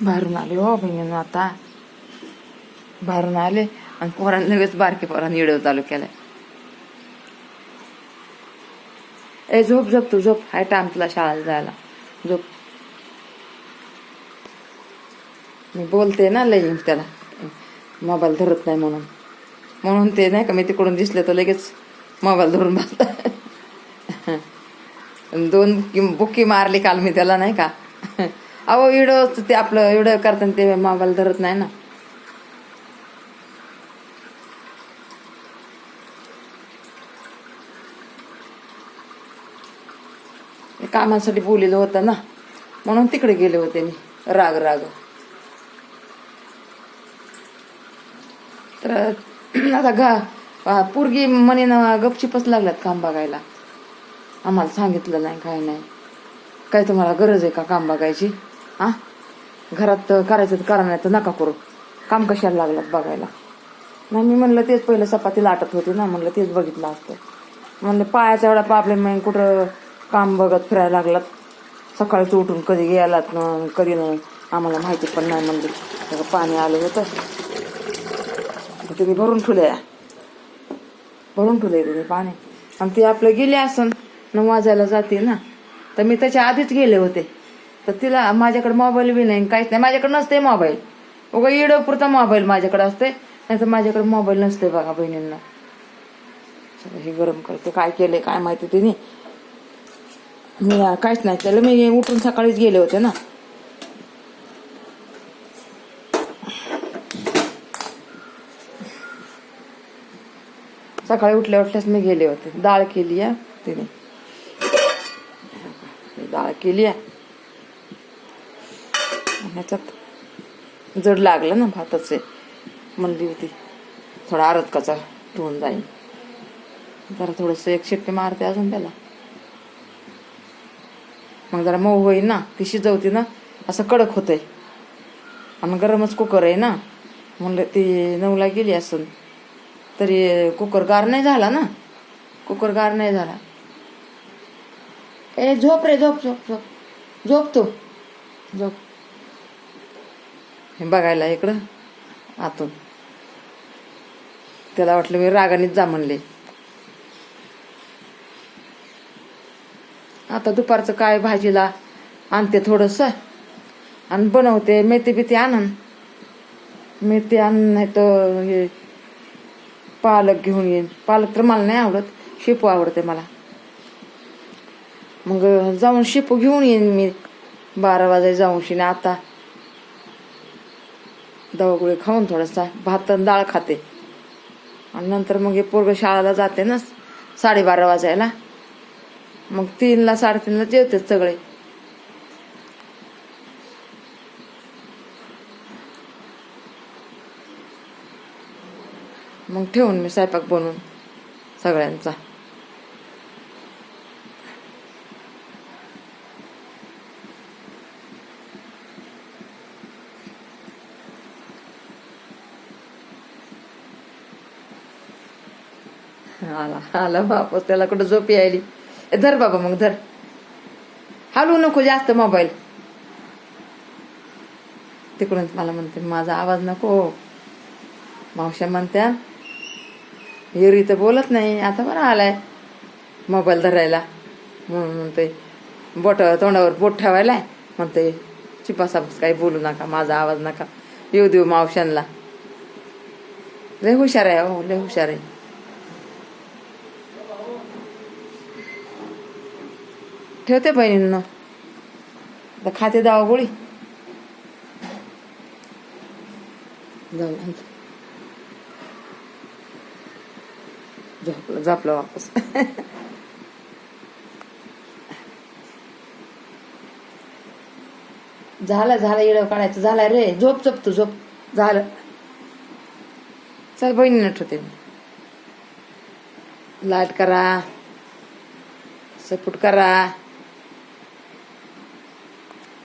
बाहेरून आले हो बहिणीनं आता. बाहेरून आले आणि पोरांनी लगेच बारके पोरांनी येडव चालू केलाय. ए झोप झोप तू झोप, हाय टाइम तुला शाळेला जायला, झोप. मी बोलते ना लई त्याला, मोबाईल धरत नाही म्हणून. म्हणून ते नाही का, मी तिकडून दिसले तर लगेच मोबाईल धरून बसला. 2 बुक्की मारली काल मी त्याला नाही का. अहो व्हिडिओ ते आपलं व्हिडिओ करताना ते मोबाईल धरत नाही ना. कामासाठी बोललेलं होतं ना, म्हणून तिकडे गेले होते मी राग राग. तर आता पोरगी म्हणे ना गपचिपच लागल्यात काम बघायला. आम्हाला सांगितलं नाही काय नाही. काय तुम्हाला गरज आहे का काम बघायची? हा, घरात करायचं तर करा, नाही तर नका करू. काम कशाला लागलात बघायला? नाही मी म्हणलं तेच पहिलं चपाती लाटत होती ना, म्हणलं तेच बघितलं असतं. म्हणलं पायाचा एवढा प्रॉब्लेम आहे, कुठं काम बघत फिरायला लागलात. सकाळीच उठून कधी गेलात ना कधी ना आम्हाला माहिती पण नाही. म्हणलं पाणी आलं होतं, तुम्ही भरून ठेवले तुम्ही पाणी. आणि ते आपलं गेले असन 9 वाजायला जाते ना, तर मी त्याच्या आधीच गेले होते. तर तिला माझ्याकडे मोबाईल बी नाही, काहीच नाही माझ्याकडे नसते मोबाईल. उगा येडं पुरता मोबाईल माझ्याकडे असते, नाही तर माझ्याकडे मोबाईल नसते बघा बहिणींना. हे गरम करते, काय केले काय माहिती तिने. मी काहीच नाही त्याला, मी उठून सकाळीच गेले होते ना. सकाळी उठल्याच मी गेले होते. डाळ केली आहे तिने, डाळ केली आहे. ह्याच्यात जड लागलं ना भाताचे, म्हणली होती थोडा आरतकाचा ठेवून जाईल. जरा थोडंसं एक शिट्टी मारते अजून त्याला, मग जरा मऊ होईल ना. ती शिजवते ना असं कडक होतंय, आणि गरमच कुकर आहे ना. म्हणलं ती 9ला गेली असून तरी कुकर गार नाही झाला ना. कुकर गार नाही झाला. ए झोप रे, झोप झोप झोप झोप तू झोप. हे बघायला इकडं आतून, त्याला वाटलं मी रागानेच जा म्हणले. आता दुपारचं काय भाजीला आणते थोडंसं आणि बनवते. मेथी बिथी आणन, मेथी आण, नाही तर हे पालक घेऊन येईन. पालक तर मला नाही आवडत, शेपू आवडते मला. मग जाऊन शेपू घेऊन येईन मी 12 वाजाय जाऊन शिने. आता दवागोळी खाऊन थोडासा भात आणि डाळ खाते, आणि नंतर मग हे पोरगं शाळेला जाते ना 12:30 वाजायला. मग 3ला 3:30ला जेवते सगळे. मग ठेवून मी स्वयंपाक बनवून सगळ्यांचा. आला बापस, त्याला कुठं झोप यायली. धर बाबा मग धर, हलवू नको जास्त मोबाईल. तिकडून मला म्हणते माझा आवाज नको. मावश्या म्हणत्या एरी तर बोलत नाही, आता बरं आलाय मोबाईल धरायला. म्हणून म्हणते बोट तोंडावर बोट ठेवायलाय. म्हणते चिपासापस काही बोलू नका, माझा आवाज नका येऊ देऊ मावशांना. लय हुशार आहे हो, लय हुशार आहे. ठेवते बहिणींना, आता खाते दवा गोळी. जाऊ झोपलं वापस. झालं येडं काढायचं झालं रे. झोप झोप तू झोप, झालं. चल बहिणीनं ठेवते मी. लाईट करा, सपोर्ट करा.